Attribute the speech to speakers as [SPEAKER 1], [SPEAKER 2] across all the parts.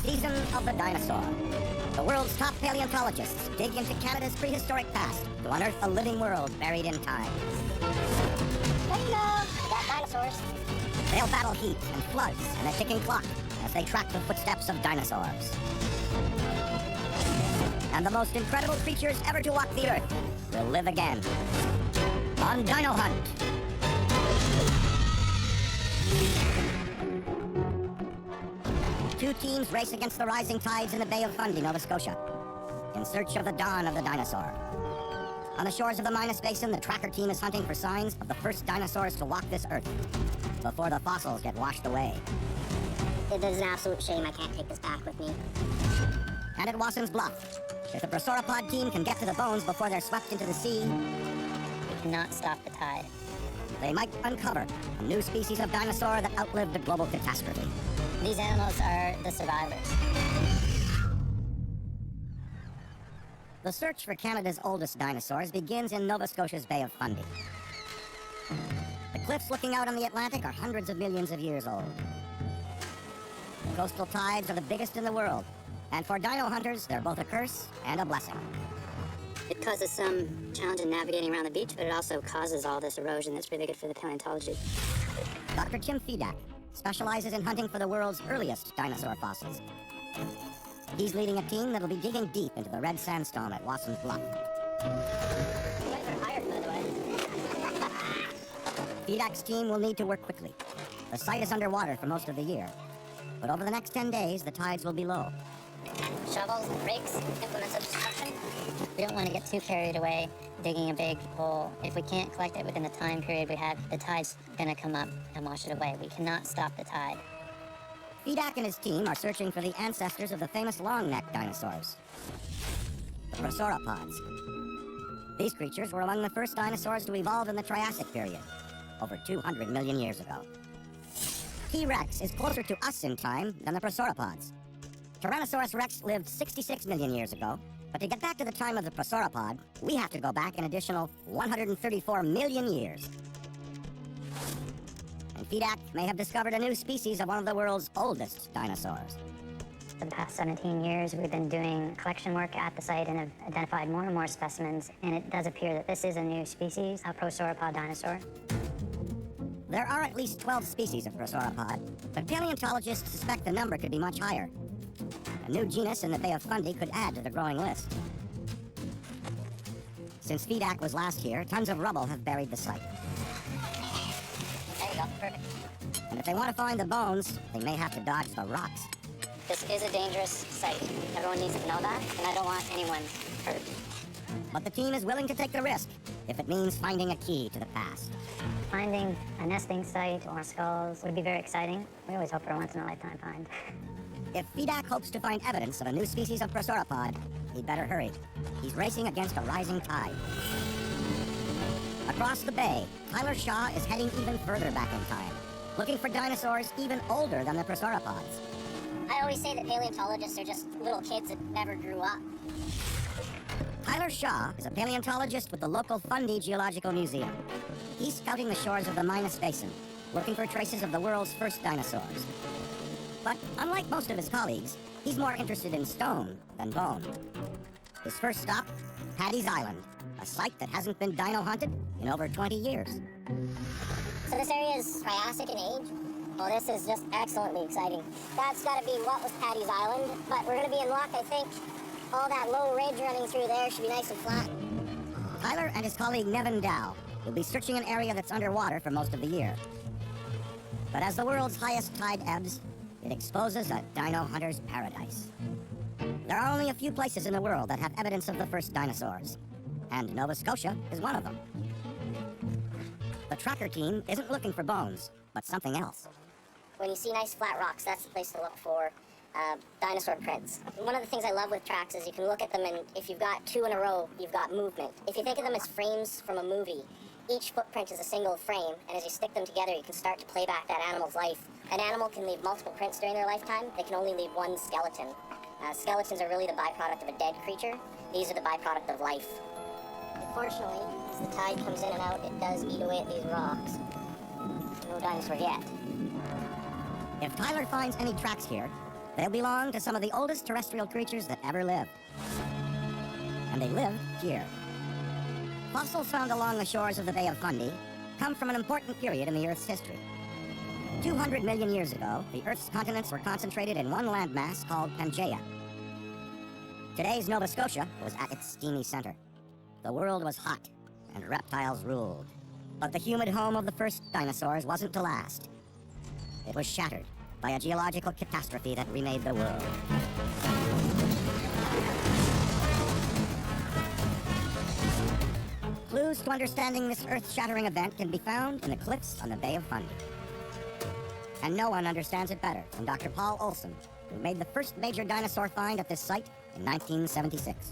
[SPEAKER 1] Season of the Dinosaur. The world's top paleontologists dig into Canada's prehistoric past to unearth a living world buried in time.
[SPEAKER 2] Hello, we got dinosaurs.
[SPEAKER 1] They'll battle heat and floods and a ticking clock as they track the footsteps of dinosaurs. And the most incredible creatures ever to walk the earth will live again on Dino Hunt. Two teams race against the rising tides in the Bay of Fundy, Nova Scotia, in search of the dawn of the dinosaur. On the shores of the Minas Basin, the tracker team is hunting for signs of the first dinosaurs to walk this earth before the fossils get washed away.
[SPEAKER 2] It is an absolute shame I can't take this back with me.
[SPEAKER 1] And at Wasson's Bluff, if the prosauropod team can get to the bones before they're swept into the sea,
[SPEAKER 2] We cannot stop the tide.
[SPEAKER 1] they might uncover a new species of dinosaur that outlived a global catastrophe.
[SPEAKER 2] These animals are the survivors.
[SPEAKER 1] The search for Canada's oldest dinosaurs begins in Nova Scotia's Bay of Fundy. The cliffs looking out on the Atlantic are hundreds of millions of years old. The coastal tides are the biggest in the world, and for dino hunters, they're both a curse and a blessing.
[SPEAKER 2] It causes some challenge in navigating around the beach, but it also causes all this erosion that's really good for the paleontology.
[SPEAKER 1] Dr. Tim Fedak specializes in hunting for the world's earliest dinosaur fossils. He's leading a team that'll be digging deep into the red sandstone at Wasson's Bluff.
[SPEAKER 2] You guys are hired, by the way.
[SPEAKER 1] Fedak's team will need to work quickly. The site is underwater for most of the year, but over the next 10 days, the tides will be low.
[SPEAKER 2] Shovels, rakes, implements of destruction. We don't want to get too carried away digging a big hole. If we can't collect it within the time period we have, the tide's gonna come up and wash it away. We cannot stop the tide.
[SPEAKER 1] Fedak and his team are searching for the ancestors of the famous long-necked dinosaurs, the prosauropods. These creatures were among the first dinosaurs to evolve in the Triassic period, over 200 million years ago. T-Rex is closer to us in time than the prosauropods. Tyrannosaurus Rex lived 66 million years ago, but to get back to the time of the prosauropod, we have to go back an additional 134 million years. And Fedak may have discovered a new species of one of the world's oldest dinosaurs.
[SPEAKER 2] For the past 17 years, we've been doing collection work at the site and have identified more and more specimens, and it does appear that this is a new species, a prosauropod dinosaur.
[SPEAKER 1] There are at least 12 species of prosauropod, but paleontologists suspect the number could be much higher. A new genus in the Bay of Fundy could add to the growing list. Since Fedak was last here, tons of rubble have buried the site.
[SPEAKER 2] There you go, perfect.
[SPEAKER 1] And if they want to find the bones, they may have to dodge the rocks.
[SPEAKER 2] This is a dangerous site. Everyone needs to know that, and I don't want anyone hurt.
[SPEAKER 1] But the team is willing to take the risk if it means finding a key to the past.
[SPEAKER 2] Finding a nesting site or skulls would be very exciting. We always hope for a once-in-a-lifetime find.
[SPEAKER 1] If Fedak hopes to find evidence of a new species of prosauropod, he'd better hurry. He's racing against a rising tide. Across the bay, Tyler Shaw is heading even further back in time, looking for dinosaurs even older than the prosauropods.
[SPEAKER 2] I always say that paleontologists are just little kids that never grew up.
[SPEAKER 1] Tyler Shaw is a paleontologist with the local Fundy Geological Museum. He's scouting the shores of the Minas Basin, looking for traces of the world's first dinosaurs. But unlike most of his colleagues, he's more interested in stone than bone. His first stop, Paddy's Island, a site that hasn't been dino hunted in over 20 years.
[SPEAKER 2] So this area is Triassic in age? Well, this is just excellently exciting. That's gotta be what was Paddy's Island, but we're gonna be in luck, I think. All that low ridge running through there should be nice and flat.
[SPEAKER 1] Tyler and his colleague Nevin Dow will be searching an area that's underwater for most of the year. But as the world's highest tide ebbs, it exposes a dino hunter's paradise. There are only a few places in the world that have evidence of the first dinosaurs, and Nova Scotia is one of them. The tracker team isn't looking for bones, but something else.
[SPEAKER 2] When you see nice flat rocks, that's the place to look for dinosaur prints. One of the things I love with tracks is you can look at them, and if you've got two in a row, you've got movement. If you think of them as frames from a movie, each footprint is a single frame, and as you stick them together, you can start to play back that animal's life. An animal can leave multiple prints during their lifetime. They can only leave one skeleton. Skeletons are really the byproduct of a dead creature. These are the byproduct of life. Unfortunately, as the tide comes in and out, it does eat away at these rocks. No dinosaur yet.
[SPEAKER 1] If Tyler finds any tracks here, They'll belong to some of the oldest terrestrial creatures that ever lived. And they lived here. Fossils found along the shores of the Bay of Fundy come from an important period in the Earth's history. 200 million years ago, the Earth's continents were concentrated in one landmass called Pangaea. Today's Nova Scotia was at its steamy center. The world was hot, and reptiles ruled. But the humid home of the first dinosaurs wasn't to last. It was shattered by a geological catastrophe that remade the world. Clues to understanding this earth-shattering event can be found in the cliffs on the Bay of Fundy. And no one understands it better than Dr. Paul Olson, who made the first major dinosaur find at this site in 1976.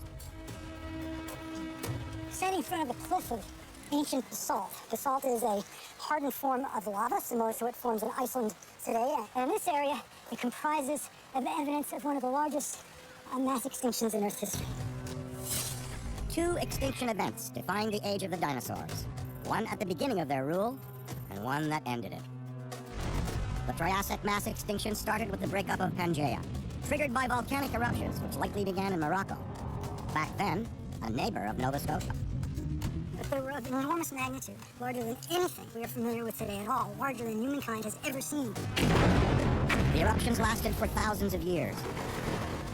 [SPEAKER 3] Standing in front of a cliff of ancient basalt. Basalt is a hardened form of lava, similar to what forms in Iceland today. And in this area, it comprises of evidence of one of the largest mass extinctions in Earth's history.
[SPEAKER 1] Two extinction events defined the age of the dinosaurs. One at the beginning of their rule, and one that ended it. The Triassic mass extinction started with the breakup of Pangaea, triggered by volcanic eruptions which likely began in Morocco. Back then, a neighbor of Nova Scotia.
[SPEAKER 3] But they were of enormous magnitude, larger than anything we are familiar with today at all, larger than humankind has ever seen.
[SPEAKER 1] The eruptions lasted for thousands of years.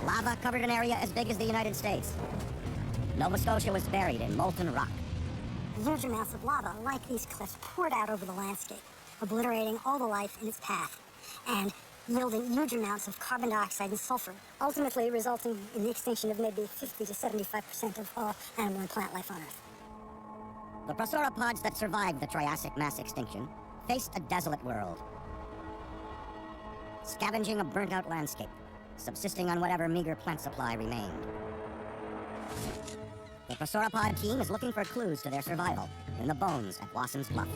[SPEAKER 1] Lava covered an area as big as the United States. Nova Scotia was buried in molten rock.
[SPEAKER 3] Huge amounts of lava, like these cliffs, poured out over the landscape, obliterating all the life in its path, and yielding huge amounts of carbon dioxide and sulfur, ultimately resulting in the extinction of maybe 50 to 75% of all animal and plant life on Earth.
[SPEAKER 1] The prosauropods that survived the Triassic mass extinction faced a desolate world, scavenging a burnt-out landscape, subsisting on whatever meager plant supply remained. The prosauropod team is looking for clues to their survival in the bones at Wasson's Bluff.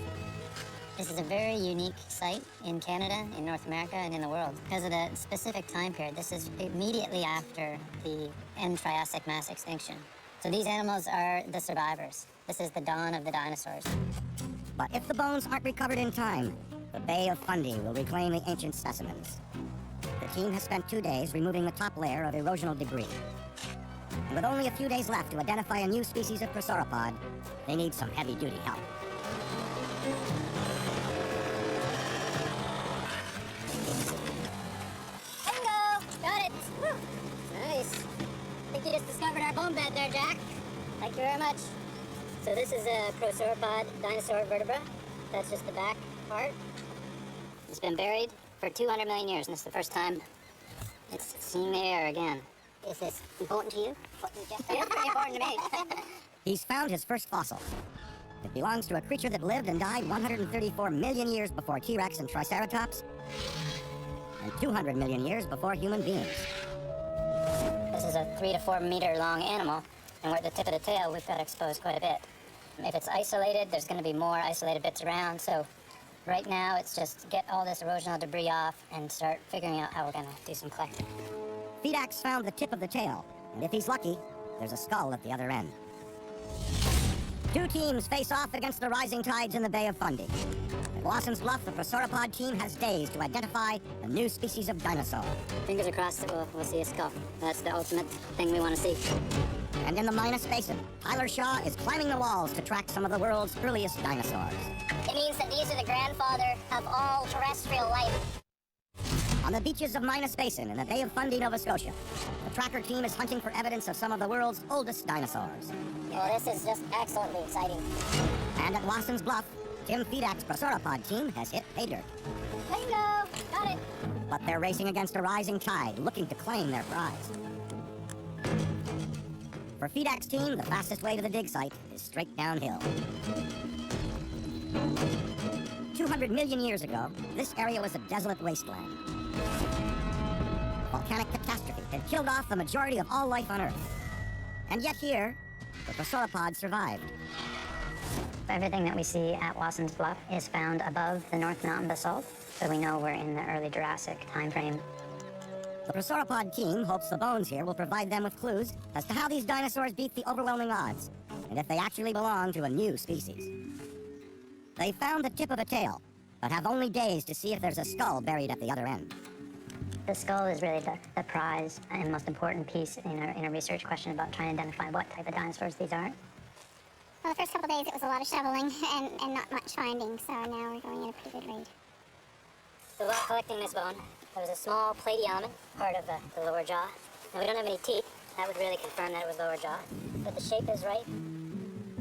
[SPEAKER 4] This is a very unique site in Canada, in North America, and in the world because of the specific time period. This is immediately after the end Triassic mass extinction. So these animals are the survivors. This is the dawn of the dinosaurs.
[SPEAKER 1] But if the bones aren't recovered in time, the Bay of Fundy will reclaim the ancient specimens. The team has spent 2 days removing the top layer of erosional debris. And with only a few days left to identify a new species of prosauropod, they need some heavy-duty help.
[SPEAKER 2] Bingo! Got it! Woo. Nice. I think you just discovered our bone bed there, Jack. Thank you very much. So this is a prosauropod dinosaur vertebra. That's just the back part. It's been buried for 200 million years, and this is the first time it's seen the air again. Is this important to you? It's pretty important to me.
[SPEAKER 1] He's found his first fossil. It belongs to a creature that lived and died 134 million years before T-Rex and Triceratops, and 200 million years before human beings.
[SPEAKER 4] This is a 3 to 4 meter long animal, and we're at the tip of the tail. We've got exposed quite a bit. If it's isolated, there's going to be more isolated bits around, so right now it's just get all this erosional debris off and start figuring out how we're going to do some collecting.
[SPEAKER 1] Fedax found the tip of the tail, and if he's lucky, there's a skull at the other end. Two teams face off against the rising tides in the Bay of Fundy. At Wasson's Bluff, the prosauropod team has days to identify a new species of dinosaur.
[SPEAKER 2] Fingers are crossed that we'll see a skull. That's the ultimate thing we want to see.
[SPEAKER 1] And in the Minas Basin, Tyler Shaw is climbing the walls to track some of the world's earliest dinosaurs.
[SPEAKER 2] It means that these are the grandfather of all terrestrial life.
[SPEAKER 1] On the beaches of Minas Basin in the Bay of Fundy, Nova Scotia, the tracker team is hunting for evidence of some of the world's oldest dinosaurs.
[SPEAKER 2] Oh, this is just excellently exciting.
[SPEAKER 1] And at Wasson's Bluff, Tim Fedak's prosauropod team has hit pay dirt.
[SPEAKER 2] Bingo! Got it!
[SPEAKER 1] But they're racing against a rising tide, looking to claim their prize. For Fedak's team, the fastest way to the dig site is straight downhill. 200 million years ago, this area was a desolate wasteland. Volcanic catastrophe had killed off the majority of all life on Earth. And yet here, the prosauropods survived.
[SPEAKER 4] Everything that we see at Wasson's Bluff is found above the North Mountain basalt, so we know we're in the early Jurassic time frame.
[SPEAKER 1] The prosauropod team hopes the bones here will provide them with clues as to how these dinosaurs beat the overwhelming odds, and if they actually belong to a new species. They found the tip of a tail, but have only days to see if there's a skull buried at the other end.
[SPEAKER 4] The skull is really the prize and most important piece in a research question about trying to identify what type of dinosaurs these are.
[SPEAKER 5] Well, the first couple days it was a lot of shoveling and not much finding, so now we're going at a pretty good rate.
[SPEAKER 4] So while collecting this bone, there was a small platyomen, part of the lower jaw. Now, we don't have any teeth. That would really confirm that it was lower jaw. But the shape is right.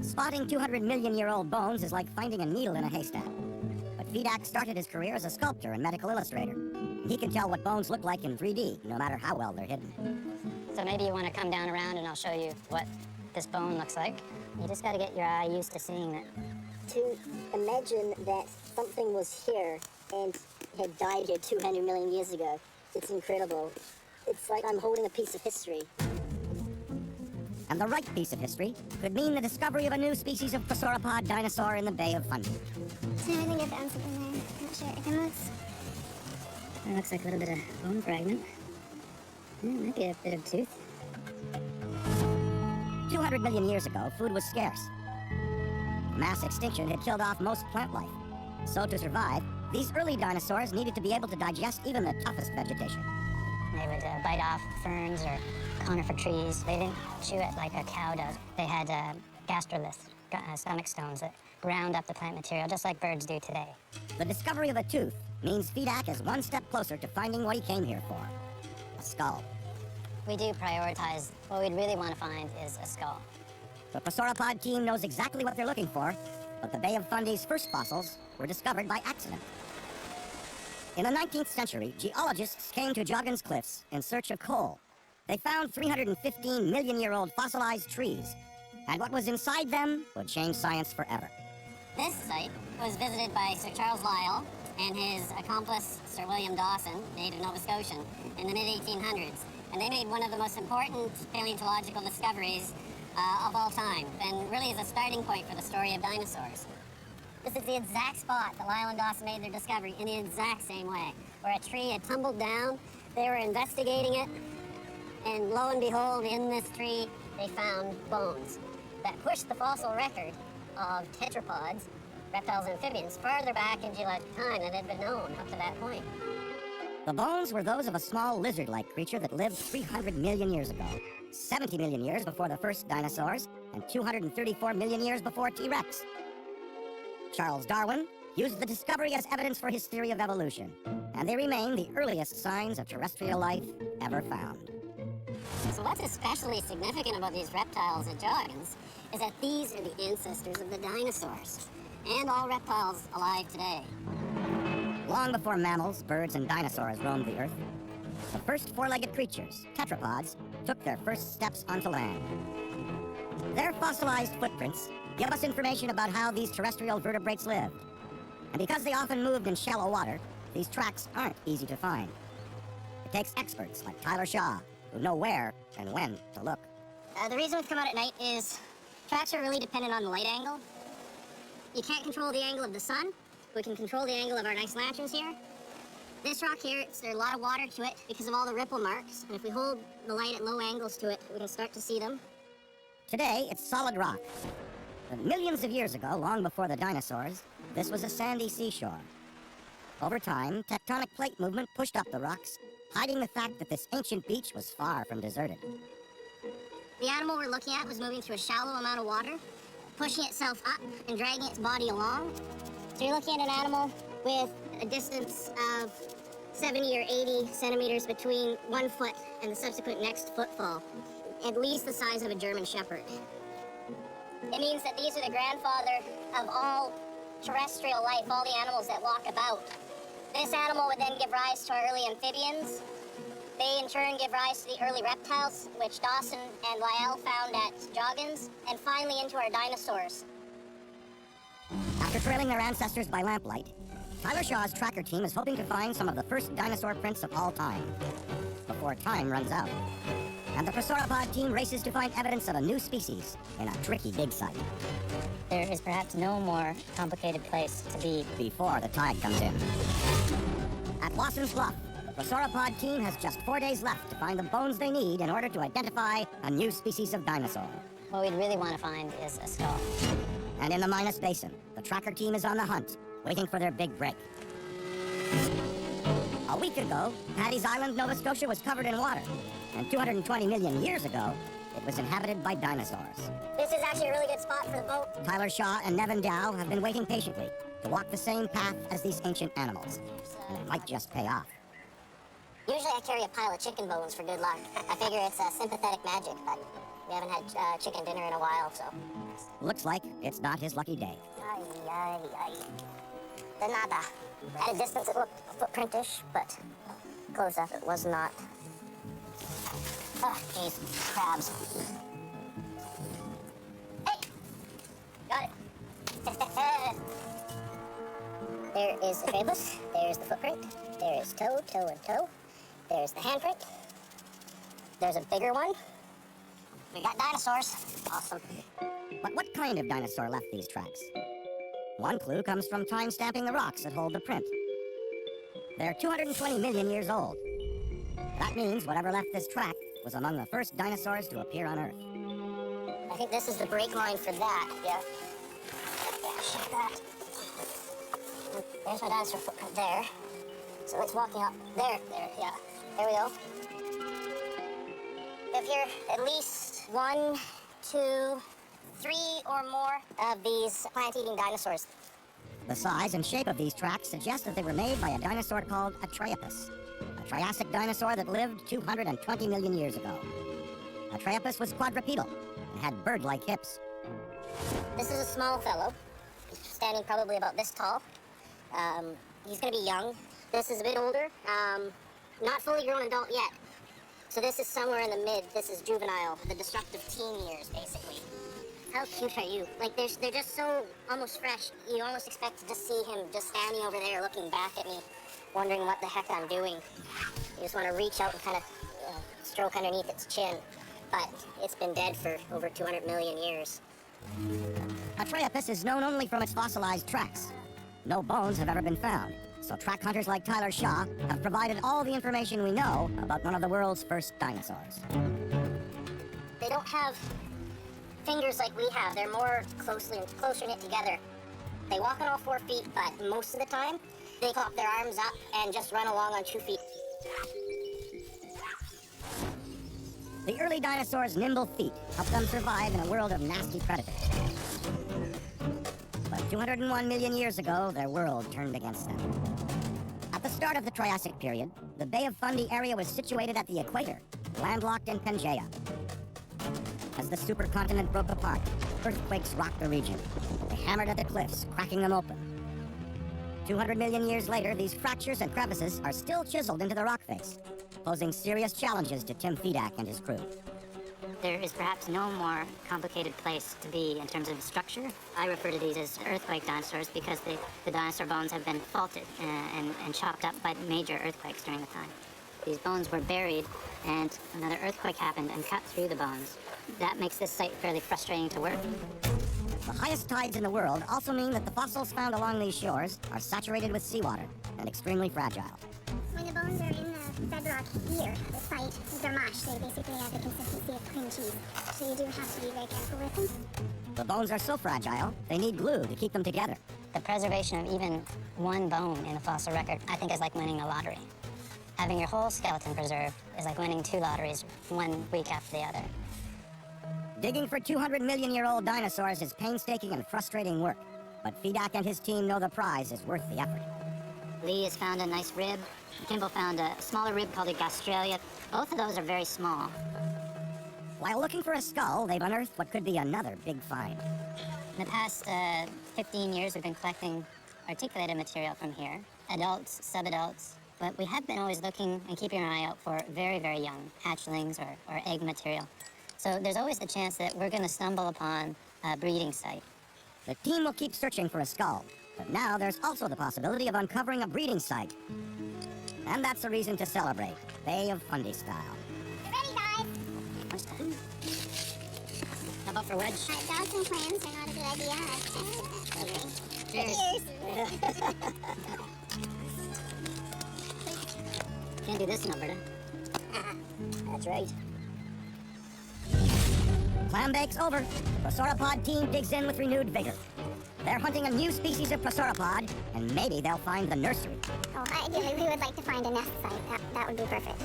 [SPEAKER 1] Spotting 200-million-year-old bones is like finding a needle in a haystack. But Vidak started his career as a sculptor and medical illustrator. He can tell what bones look like in 3D, no matter how well they're hidden.
[SPEAKER 4] So maybe you want to come down around and I'll show you what this bone looks like. You just got to get your eye used to seeing it.
[SPEAKER 6] To imagine that something was here and had died here 200 million years ago, it's incredible. It's like I'm holding a piece of history.
[SPEAKER 1] And the right piece of history could mean the discovery of a new species of prosauropod dinosaur in the Bay of Fundy.
[SPEAKER 5] So I think I found something there. Not sure.
[SPEAKER 4] It looks like a little bit of bone fragment. Yeah, might be a bit of tooth.
[SPEAKER 1] 200 million years ago, food was scarce. Mass extinction had killed off most plant life. So to survive, these early dinosaurs needed to be able to digest even the toughest vegetation.
[SPEAKER 4] They would bite off ferns or conifer trees. They didn't chew it like a cow does. They had gastroliths, stomach stones that ground up the plant material, just like birds do today.
[SPEAKER 1] The discovery of a tooth means Vidak is one step closer to finding what he came here for, a skull.
[SPEAKER 4] We do prioritize. What we'd really want to find is a skull.
[SPEAKER 1] The prosauropod team knows exactly what they're looking for, but the Bay of Fundy's first fossils were discovered by accident. In the 19th century, geologists came to Joggins Cliffs in search of coal. They found 315-million-year-old fossilized trees, and what was inside them would change science forever.
[SPEAKER 4] This site was visited by Sir Charles Lyell and his accomplice, Sir William Dawson, native Nova Scotian, in the mid-1800s. And they made one of the most important paleontological discoveries of all time, and really is a starting point for the story of dinosaurs. This is the exact spot that Lyell and Dawson made their discovery in the exact same way, where a tree had tumbled down, they were investigating it, and lo and behold, in this tree, they found bones that pushed the fossil record of tetrapods, reptiles and amphibians, farther back in geologic time than had been known up to that point.
[SPEAKER 1] The bones were those of a small lizard-like creature that lived 300 million years ago, 70 million years before the first dinosaurs, and 234 million years before T-Rex. Charles Darwin used the discovery as evidence for his theory of evolution, and they remain the earliest signs of terrestrial life ever found.
[SPEAKER 4] So what's especially significant about these reptiles at Joggins is that these are the ancestors of the dinosaurs, and all reptiles alive today.
[SPEAKER 1] Long before mammals, birds, and dinosaurs roamed the Earth, the first four-legged creatures, tetrapods, took their first steps onto land. Their fossilized footprints give us information about how these terrestrial vertebrates lived. And because they often moved in shallow water, these tracks aren't easy to find. It takes experts like Tyler Shaw who know where and when to look.
[SPEAKER 2] The reason we've come out at night is tracks are really dependent on the light angle. You can't control the angle of the sun. We can control the angle of our nice lanterns here. This rock here, there's a lot of water to it because of all the ripple marks. And if we hold the light at low angles to it, we can start to see them.
[SPEAKER 1] Today, it's solid rock. But millions of years ago, long before the dinosaurs, this was a sandy seashore. Over time, tectonic plate movement pushed up the rocks, hiding the fact that this ancient beach was far from deserted.
[SPEAKER 2] The animal we're looking at was moving through a shallow amount of water, pushing itself up and dragging its body along. So you're looking at an animal with a distance of 70 or 80 centimeters between 1 foot and the subsequent next footfall, at least the size of a German Shepherd. It means that these are the grandfather of all terrestrial life, all the animals that walk about. This animal would then give rise to our early amphibians. They in turn give rise to the early reptiles, which Dawson and Lyell found at Joggins, and finally into our dinosaurs.
[SPEAKER 1] After trailing their ancestors by lamplight, Tyler Shaw's tracker team is hoping to find some of the first dinosaur prints of all time, before time runs out. And the prosauropod team races to find evidence of a new species in a tricky dig site.
[SPEAKER 4] There is perhaps no more complicated place to be
[SPEAKER 1] Before the tide comes in. At Lawson's Bluff, the prosauropod team has just 4 days left to find the bones they need in order to identify a new species of dinosaur.
[SPEAKER 4] What we'd really want to find is a skull.
[SPEAKER 1] And in the Minas Basin, the tracker team is on the hunt, waiting for their big break. A A week ago, Paddy's Island, Nova Scotia was covered in water. And 220 million years ago, it was inhabited by dinosaurs.
[SPEAKER 2] This is actually a really good spot for the boat.
[SPEAKER 1] Tyler Shaw and Nevin Dow have been waiting patiently to walk the same path as these ancient animals. And it might just pay off.
[SPEAKER 2] Usually I carry a pile of chicken bones for good luck. I figure it's sympathetic magic, but we haven't had chicken dinner in a while, so.
[SPEAKER 1] Looks like it's not his lucky day.
[SPEAKER 2] Ay, ay, ay. De nada. At a distance it looked footprintish, but close up it was not. Oh, jeez. Crabs. Hey! Got it. There is the Trailus. There's the footprint. There is toe, toe, and toe. There's the handprint. There's a bigger one. We got dinosaurs. Awesome.
[SPEAKER 1] But what kind of dinosaur left these tracks? One clue comes from time stamping the rocks that hold the print. They're 220 million years old. That means whatever left this track was among the first dinosaurs to appear on Earth.
[SPEAKER 2] I think this is the break line for that, yeah. Yeah, shut that. There's my dinosaur footprint there. So it's walking up there, yeah. There we go. We have here at least 1, 2, 3 or more of these plant-eating dinosaurs.
[SPEAKER 1] The size and shape of these tracks suggest that they were made by a dinosaur called a Atraiopus, a Triassic dinosaur that lived 220 million years ago. Atraiopus was quadrupedal and had bird-like hips.
[SPEAKER 2] This is a small fellow. He's standing probably about this tall. He's gonna be young. This is a bit older. Not fully grown adult yet. So this is somewhere in the mid. This is juvenile, the destructive teen years, basically. How cute are you? Like, they're just so almost fresh. You almost expect to just see him just standing over there looking back at me, wondering what the heck I'm doing. You just want to reach out and kind of stroke underneath its chin. But it's been dead for over 200 million years.
[SPEAKER 1] Atraiopus is known only from its fossilized tracks. No bones have ever been found, so track hunters like Tyler Shaw have provided all the information we know about one of the world's first dinosaurs.
[SPEAKER 2] They don't have fingers like we have. They're more closer knit together. They walk on all 4 feet, but most of the time, they pop their arms up and just run along on 2 feet.
[SPEAKER 1] The early dinosaurs' nimble feet helped them survive in a world of nasty predators. But 201 million years ago, their world turned against them. At the start of the Triassic period, the Bay of Fundy area was situated at the equator, landlocked in Pangaea. As the supercontinent broke apart, earthquakes rocked the region. They hammered at the cliffs, cracking them open. 200 million years later, these fractures and crevices are still chiseled into the rock face, posing serious challenges to Tim Fedak and his crew.
[SPEAKER 4] There is perhaps no more complicated place to be in terms of structure. I refer to these as earthquake dinosaurs because the dinosaur bones have been faulted and chopped up by major earthquakes during the time. These bones were buried, and another earthquake happened and cut through the bones. That makes this site fairly frustrating to work.
[SPEAKER 1] The highest tides in the world also mean that the fossils found along these shores are saturated with seawater and extremely fragile.
[SPEAKER 5] When the bones are in the bedrock here at the site, they're mashed. They basically have the consistency of cream cheese. So you do have to be very careful with them.
[SPEAKER 1] The bones are so fragile, they need glue to keep them together.
[SPEAKER 4] The preservation of even one bone in the fossil record, I think, is like winning a lottery. Having your whole skeleton preserved is like winning 2 lotteries, one week after the other.
[SPEAKER 1] Digging for 200-million-year-old dinosaurs is painstaking and frustrating work, but Fedak and his team know the prize is worth the effort.
[SPEAKER 4] Lee has found a nice rib. Kimball found a smaller rib called a gastralia. Both of those are very small.
[SPEAKER 1] While looking for a skull, they've unearthed what could be another big find.
[SPEAKER 4] In the past 15 years, we've been collecting articulated material from here, adults, subadults, but we have been always looking and keeping our eye out for very, very young hatchlings or egg material. So there's always the chance that we're going to stumble upon a breeding site.
[SPEAKER 1] The team will keep searching for a skull, but now there's also the possibility of uncovering a breeding site. And that's a reason to celebrate, Bay of Fundy style.
[SPEAKER 5] You ready, guys?
[SPEAKER 4] What's that? How about for wedge?
[SPEAKER 5] Dogs and clams are not a good idea.
[SPEAKER 4] Cheers.
[SPEAKER 5] Cheers.
[SPEAKER 4] Can't do this in Alberta.
[SPEAKER 1] That's right. Clam bake's over. The sauropod team digs in with renewed vigor. They're hunting a new species of prosauropod, and maybe they'll find the nursery.
[SPEAKER 5] Oh, ideally, we would like to find a nest site. That would be perfect.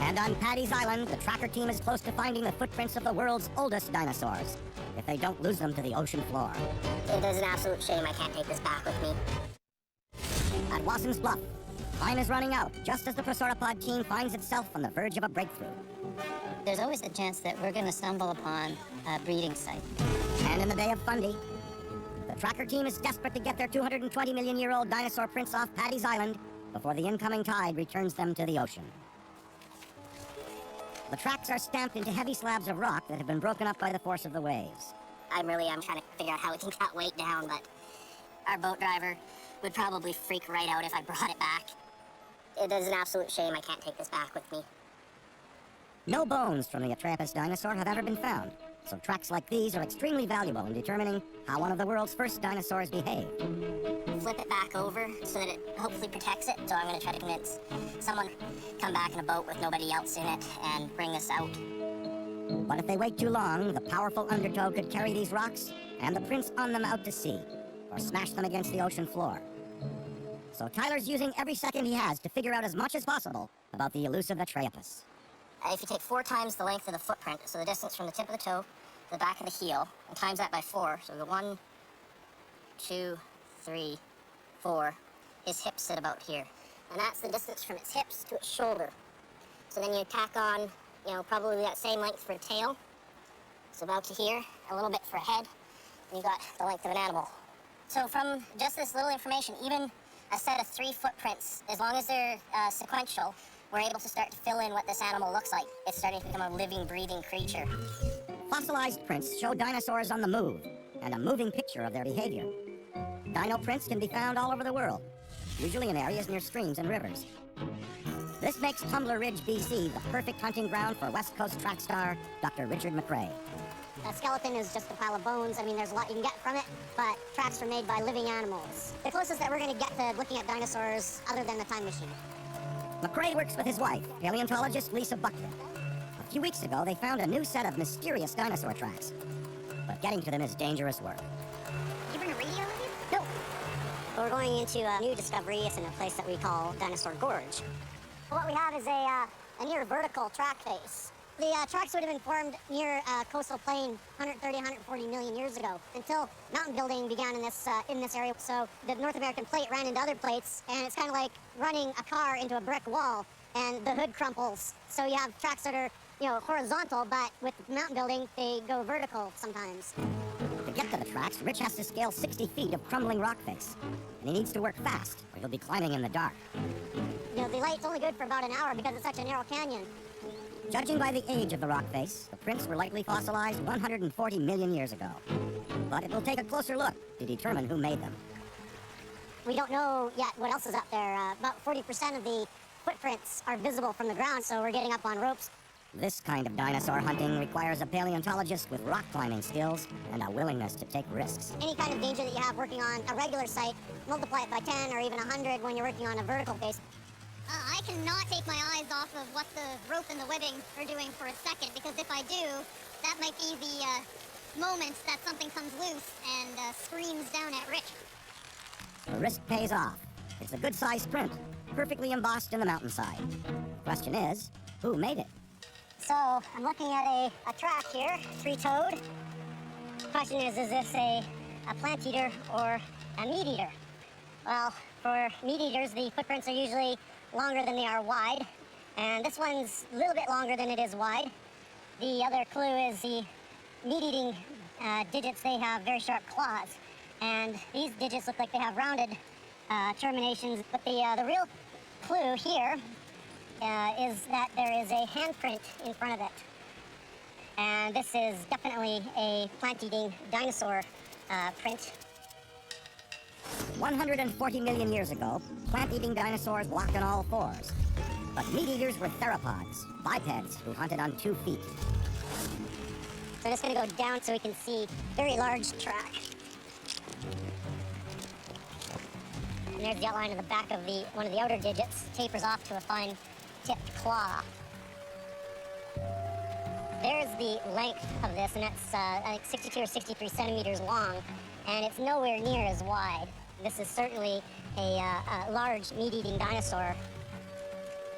[SPEAKER 1] And on Paddy's Island, the tracker team is close to finding the footprints of the world's oldest dinosaurs, if they don't lose them to the ocean floor.
[SPEAKER 2] It is an absolute shame I can't take this back with me.
[SPEAKER 1] At Wasson's Bluff, time is running out, just as the prosauropod team finds itself on the verge of a breakthrough.
[SPEAKER 4] There's always a chance that we're going to stumble upon a breeding site.
[SPEAKER 1] And in the Bay of Fundy, the tracker team is desperate to get their 220-million-year-old dinosaur prints off Paddy's Island before the incoming tide returns them to the ocean. The tracks are stamped into heavy slabs of rock that have been broken up by the force of the waves.
[SPEAKER 2] I'm trying to figure out how we can cut weight down, but our boat driver would probably freak right out if I brought it back. It is an absolute shame I can't take this back with me.
[SPEAKER 1] No bones from the Atrampus dinosaur have ever been found, so tracks like these are extremely valuable in determining how one of the world's first dinosaurs behaved.
[SPEAKER 2] Flip it back over so that it hopefully protects it, so I'm going to try to convince someone to come back in a boat with nobody else in it and bring this out.
[SPEAKER 1] But if they wait too long, the powerful undertow could carry these rocks and the prints on them out to sea, or smash them against the ocean floor. So Tyler's using every second he has to figure out as much as possible about the elusive Atrampus.
[SPEAKER 2] If you take 4 times the length of the footprint, so the distance from the tip of the toe to the back of the heel, and times that by 4, so we go 1, 2, 3, 4, his hips sit about here. And that's the distance from its hips to its shoulder. So then you tack on, probably that same length for a tail. So about to here, a little bit for a head, and you got the length of an animal. So from just this little information, even a set of 3 footprints, as long as they're sequential, we're able to start to fill in what this animal looks like. It's starting to become a living, breathing creature.
[SPEAKER 1] Fossilized prints show dinosaurs on the move, and a moving picture of their behavior. Dino prints can be found all over the world, usually in areas near streams and rivers. This makes Tumbler Ridge, BC, the perfect hunting ground for West Coast track star Dr. Richard McRae.
[SPEAKER 3] A skeleton is just a pile of bones. I mean, there's a lot you can get from it, but tracks are made by living animals. The closest that we're going to get to looking at dinosaurs other than the time machine.
[SPEAKER 1] McRae works with his wife, paleontologist Lisa Buckler. A few weeks ago, they found a new set of mysterious dinosaur tracks. But getting to them is dangerous work.
[SPEAKER 5] Did you bring a radio with you?
[SPEAKER 3] No. We're going into a new discovery. It's in a place that we call Dinosaur Gorge. What we have is a near vertical track face. The tracks would have been formed near a coastal plain 130, 140 million years ago, until mountain building began in this area. So the North American plate ran into other plates, and it's kind of like running a car into a brick wall, and the hood crumples. So you have tracks that are, horizontal, but with mountain building, they go vertical sometimes.
[SPEAKER 1] To get to the tracks, Rich has to scale 60 feet of crumbling rock face, and he needs to work fast, or he'll be climbing in the dark.
[SPEAKER 3] The light's only good for about an hour because it's such a narrow canyon.
[SPEAKER 1] Judging by the age of the rock face, the prints were likely fossilized 140 million years ago. But it will take a closer look to determine who made them.
[SPEAKER 3] We don't know yet what else is up there. About 40% of the footprints are visible from the ground, so we're getting up on ropes.
[SPEAKER 1] This kind of dinosaur hunting requires a paleontologist with rock climbing skills and a willingness to take risks.
[SPEAKER 3] Any kind of danger that you have working on a regular site, multiply it by 10 or even 100 when you're working on a vertical face.
[SPEAKER 5] I cannot take my eyes off of what the rope and the webbing are doing for a second, because if I do, that might be the moment that something comes loose and screams down at Rich.
[SPEAKER 1] The risk pays off. It's a good-sized print, perfectly embossed in the mountainside. Question is, who made it?
[SPEAKER 3] So I'm looking at a track here, 3-toed. Question is this a plant eater or a meat eater? Well, for meat eaters, the footprints are usually longer than they are wide, and this one's a little bit longer than it is wide. The other clue is the meat-eating digits, they have very sharp claws, and these digits look like they have rounded terminations, but the real clue here is that there is a handprint in front of it, and this is definitely a plant-eating dinosaur print.
[SPEAKER 1] 140 million years ago, plant-eating dinosaurs walked on all fours. But meat-eaters were theropods, bipeds who hunted on 2 feet.
[SPEAKER 3] So I'm just going to go down so we can see very large track. And there's the outline of the back of one of the outer digits, tapers off to a fine tipped claw. There's the length of this, and that's I think 62 or 63 centimeters long.
[SPEAKER 2] and it's nowhere near as wide. This is certainly a large meat-eating dinosaur.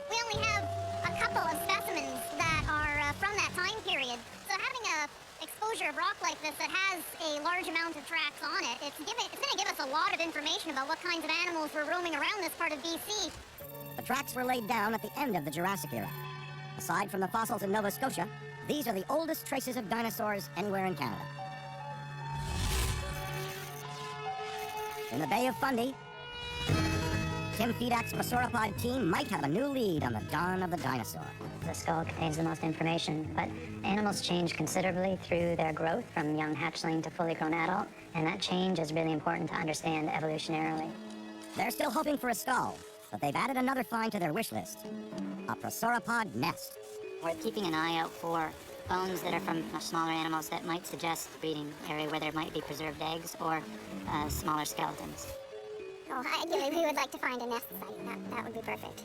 [SPEAKER 5] We only have a couple of specimens that are from that time period. So having a exposure of rock like this that has a large amount of tracks on it, it's going to give us a lot of information about what kinds of animals were roaming around this part of BC.
[SPEAKER 1] The tracks were laid down at the end of the Jurassic era. Aside from the fossils in Nova Scotia, these are the oldest traces of dinosaurs anywhere in Canada. In the Bay of Fundy, Tim Fedak's prosauropod team might have a new lead on the dawn of the dinosaur.
[SPEAKER 4] The skull contains the most information, but animals change considerably through their growth from young hatchling to fully grown adult, and that change is really important to understand evolutionarily.
[SPEAKER 1] They're still hoping for a skull, but they've added another find to their wish list: a prosauropod nest.
[SPEAKER 4] We're keeping an eye out for bones that are from smaller animals that might suggest a breeding area where there might be preserved eggs or smaller skeletons.
[SPEAKER 5] Oh, ideally, we would like to find a nest site. That would be perfect.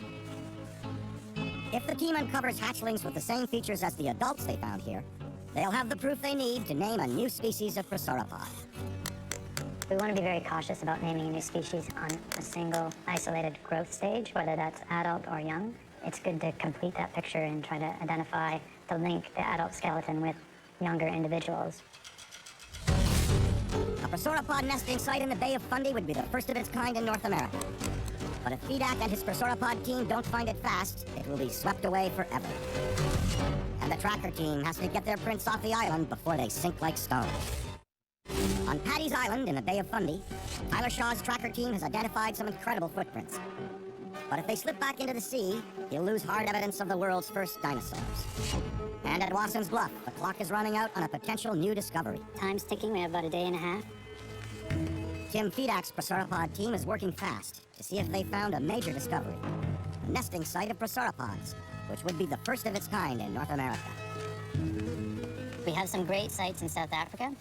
[SPEAKER 1] If the team uncovers hatchlings with the same features as the adults they found here, they'll have the proof they need to name a new species of prosauropod.
[SPEAKER 4] We want to be very cautious about naming a new species on a single isolated growth stage, whether that's adult or young. It's good to complete that picture and try to identify the link, the adult skeleton, with younger individuals.
[SPEAKER 1] A prosauropod nesting site in the Bay of Fundy would be the first of its kind in North America. But if Fedak and his prosauropod team don't find it fast, it will be swept away forever. And the tracker team has to get their prints off the island before they sink like stone. On Paddy's Island in the Bay of Fundy, Tyler Shaw's tracker team has identified some incredible footprints. But if they slip back into the sea, he'll lose hard evidence of the world's first dinosaurs. And at Wasson's Bluff, the clock is running out on a potential new discovery.
[SPEAKER 4] Time's ticking. We have about a day and a half.
[SPEAKER 1] Tim Fedak's prosauropod team is working fast to see if they found a major discovery: a nesting site of prosauropods, which would be the first of its kind in North America.
[SPEAKER 4] We have some great sites in South Africa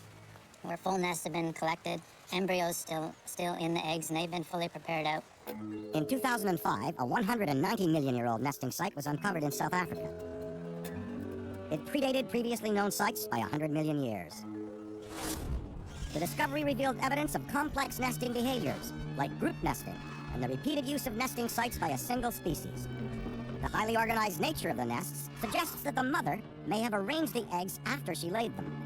[SPEAKER 4] where full nests have been collected, embryos still in the eggs, and they've been fully prepared out.
[SPEAKER 1] In 2005, a 190-million-year-old nesting site was uncovered in South Africa. It predated previously known sites by 100 million years. The discovery revealed evidence of complex nesting behaviors, like group nesting, and the repeated use of nesting sites by a single species. The highly organized nature of the nests suggests that the mother may have arranged the eggs after she laid them.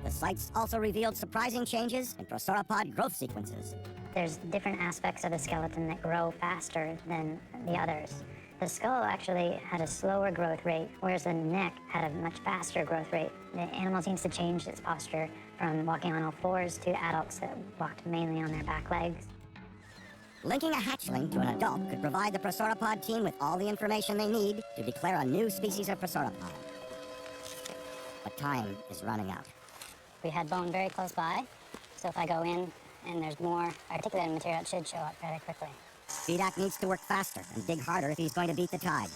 [SPEAKER 1] The sites also revealed surprising changes in prosauropod growth sequences.
[SPEAKER 4] There's different aspects of the skeleton that grow faster than the others. The skull actually had a slower growth rate, whereas the neck had a much faster growth rate. The animal seems to change its posture from walking on all fours to adults that walked mainly on their back legs.
[SPEAKER 1] Linking a hatchling to an adult could provide the prosauropod team with all the information they need to declare a new species of prosauropod. But time is running out.
[SPEAKER 4] We had bone very close by, so if I go in and there's more articulated material, it should show up very quickly.
[SPEAKER 1] Fedak needs to work faster and dig harder if he's going to beat the tide.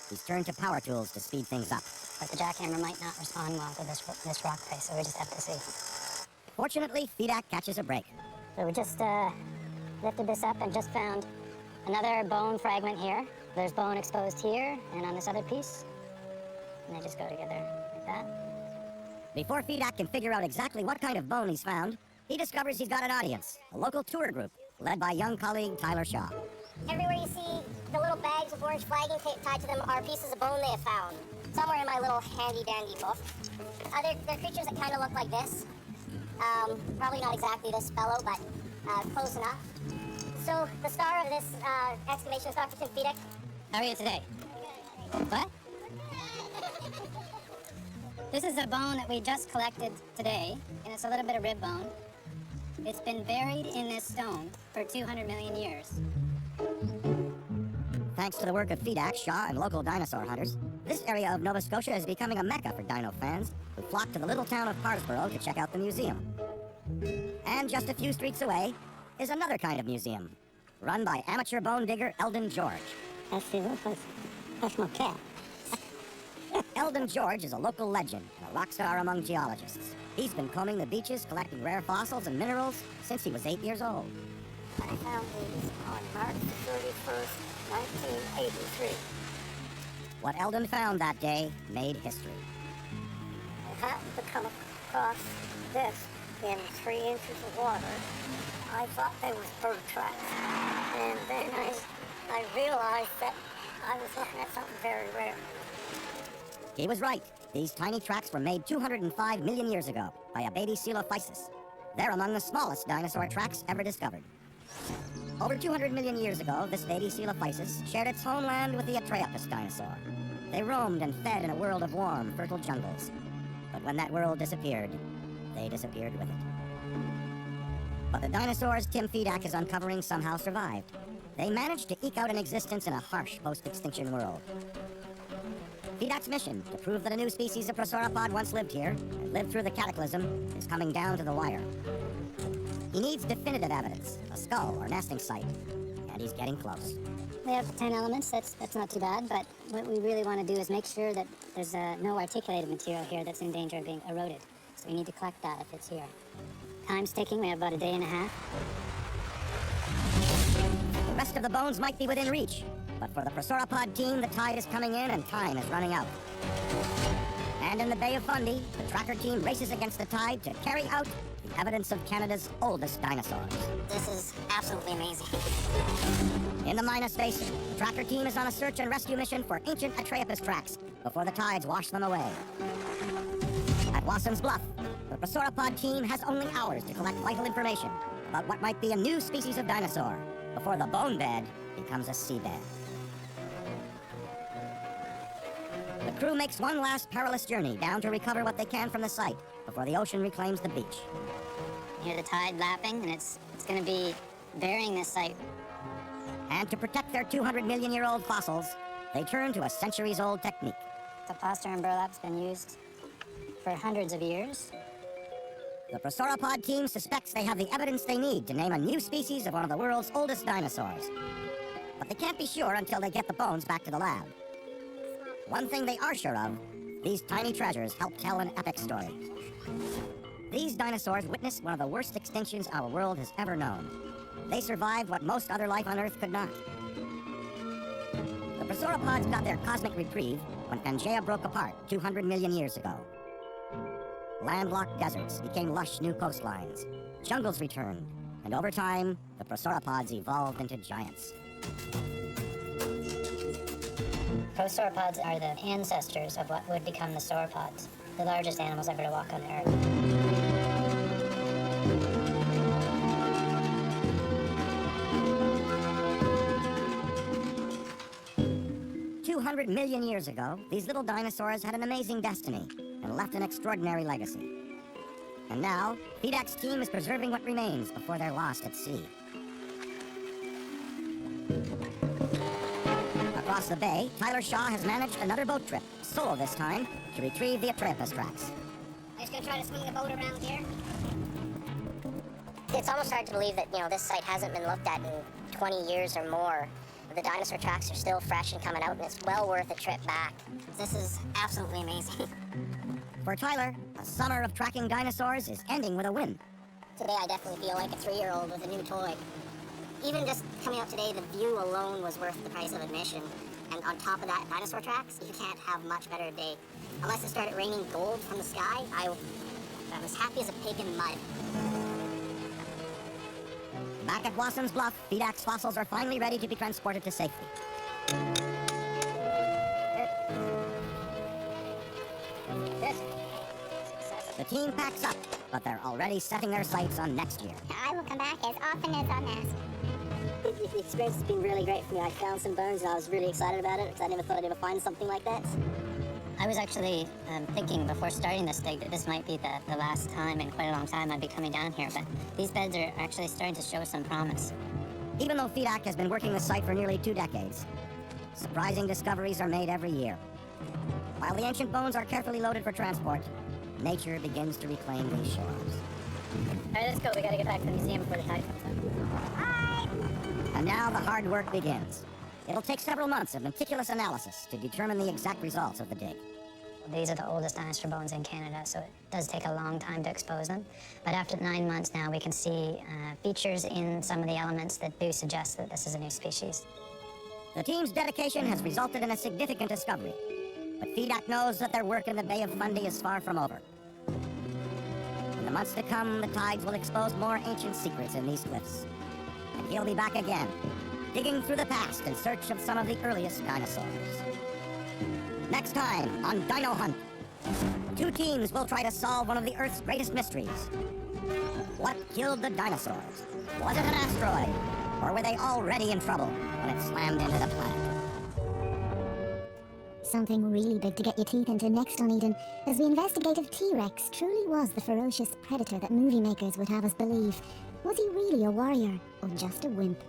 [SPEAKER 1] He's turned to power tools to speed things up.
[SPEAKER 4] But the jackhammer might not respond well to this rock face, so we just have to see.
[SPEAKER 1] Fortunately, Fedak catches a break.
[SPEAKER 4] So we just lifted this up and just found another bone fragment here. There's bone exposed here and on this other piece. And they just go together like that.
[SPEAKER 1] Before Fedak can figure out exactly what kind of bone he's found, he discovers he's got an audience, a local tour group, led by young colleague Tyler Shaw.
[SPEAKER 2] Everywhere you see the little bags with orange flagging tied to them are pieces of bone they have found. Somewhere in my little handy-dandy book. They're creatures that kind of look like this. Probably not exactly this fellow, but close enough. So the star of this excavation is Dr. Tim Fedak.
[SPEAKER 4] How are you today? What? This is a bone that we just collected today, and it's a little bit of rib bone. It's been buried in this stone for 200 million years.
[SPEAKER 1] Thanks to the work of Fedak, Shaw, and local dinosaur hunters, this area of Nova Scotia is becoming a mecca for dino fans who flock to the little town of Parsborough to check out the museum. And just a few streets away is another kind of museum, run by amateur bone digger Eldon George.
[SPEAKER 3] That's my cat.
[SPEAKER 1] Eldon George is a local legend and a rock star among geologists. He's been combing the beaches, collecting rare fossils and minerals since he was 8 years old.
[SPEAKER 3] I found these on March 31st, 1983.
[SPEAKER 1] What Eldon found that day made history.
[SPEAKER 3] I happened to come across this in 3 inches of water. I thought they was bird tracks. And then I realized that I was looking at something very rare.
[SPEAKER 1] He was right. These tiny tracks were made 205 million years ago by a baby coelophysis. They're among the smallest dinosaur tracks ever discovered. Over 200 million years ago, this baby coelophysis shared its homeland with the Atreopus dinosaur. They roamed and fed in a world of warm, fertile jungles. But when that world disappeared, they disappeared with it. But the dinosaurs Tim Fedak is uncovering somehow survived. They managed to eke out an existence in a harsh post-extinction world. Fedak's mission, to prove that a new species of prosauropod once lived here and lived through the cataclysm, is coming down to the wire. He needs definitive evidence, a skull or nesting site, and he's getting close.
[SPEAKER 4] We have 10 elements, that's not too bad, but what we really want to do is make sure that there's no articulated material here that's in danger of being eroded. So we need to collect that if it's here. Time's ticking, we have about a day and a half.
[SPEAKER 1] The rest of the bones might be within reach, but for the prosauropod team, the tide is coming in and time is running out. And in the Bay of Fundy, the tracker team races against the tide to carry out the evidence of Canada's oldest dinosaurs.
[SPEAKER 2] This is absolutely amazing.
[SPEAKER 1] In the Minas Basin, the tracker team is on a search and rescue mission for ancient Atreopus tracks before the tides wash them away. At Wasson's Bluff, the prosauropod team has only hours to collect vital information about what might be a new species of dinosaur before the bone bed becomes a seabed. The crew makes one last perilous journey down to recover what they can from the site before the ocean reclaims the beach.
[SPEAKER 4] You hear the tide lapping, and it's going to be burying this site.
[SPEAKER 1] And to protect their 200-million-year-old fossils, they turn to a centuries-old technique.
[SPEAKER 4] The plaster and burlap's been used for hundreds of years.
[SPEAKER 1] The prosauropod team suspects they have the evidence they need to name a new species of one of the world's oldest dinosaurs. But they can't be sure until they get the bones back to the lab. One thing they are sure of, these tiny treasures help tell an epic story. These dinosaurs witnessed one of the worst extinctions our world has ever known. They survived what most other life on Earth could not. The prosauropods got their cosmic reprieve when Pangaea broke apart 200 million years ago. Landlocked deserts became lush new coastlines. Jungles returned, and over time, the prosauropods evolved into giants.
[SPEAKER 4] Prosauropods are the ancestors of what would become the sauropods, the largest animals ever to walk on the Earth.
[SPEAKER 1] 200 million years ago, these little dinosaurs had an amazing destiny and left an extraordinary legacy. And now, Fedak's team is preserving what remains before they're lost at sea. Across the bay, Tyler Shaw has managed another boat trip, solo this time, to retrieve the Atreopus tracks.
[SPEAKER 2] Just gonna try to swing the boat around here. It's almost hard to believe that, this site hasn't been looked at in 20 years or more. The dinosaur tracks are still fresh and coming out, and it's well worth a trip back. This is absolutely amazing.
[SPEAKER 1] For Tyler, a summer of tracking dinosaurs is ending with a win.
[SPEAKER 2] Today I definitely feel like a 3-year-old with a new toy. Even just coming out today, the view alone was worth the price of admission. And on top of that, dinosaur tracks, you can't have much better day. Unless it started raining gold from the sky, I was happy as a pig in mud.
[SPEAKER 1] Back at Wasson's Bluff, Fedak's fossils are finally ready to be transported to safety. The team packs up, but they're already setting their sights on next year.
[SPEAKER 5] I will come back as often as I'm asked.
[SPEAKER 6] The experience has been really great for me. I found some bones and I was really excited about it because I never thought I'd ever find something like that.
[SPEAKER 4] I was actually thinking before starting this dig that this might be the last time in quite a long time I'd be coming down here, but these beds are actually starting to show some promise.
[SPEAKER 1] Even though Fedak has been working the site for nearly 2 decades, surprising discoveries are made every year. While the ancient bones are carefully loaded for transport, nature begins to reclaim these shores.
[SPEAKER 4] All right, let's go. We gotta get back to the museum before the tide comes up.
[SPEAKER 5] Bye!
[SPEAKER 1] And now the hard work begins. It'll take several months of meticulous analysis to determine the exact results of the dig.
[SPEAKER 4] These are the oldest dinosaur bones in Canada, so it does take a long time to expose them. But after 9 months now, we can see features in some of the elements that do suggest that this is a new species.
[SPEAKER 1] The team's dedication has resulted in a significant discovery, but Fedak knows that their work in the Bay of Fundy is far from over. In the months to come, the tides will expose more ancient secrets in these cliffs. And he'll be back again, digging through the past in search of some of the earliest dinosaurs. Next time on Dino Hunt, two teams will try to solve one of the Earth's greatest mysteries. What killed the dinosaurs? Was it an asteroid? Or were they already in trouble when it slammed into the planet?
[SPEAKER 7] Something really big to get your teeth into next on Eden, as the investigative T-Rex truly was the ferocious predator that movie makers would have us believe. Was he really a warrior, or just a wimp?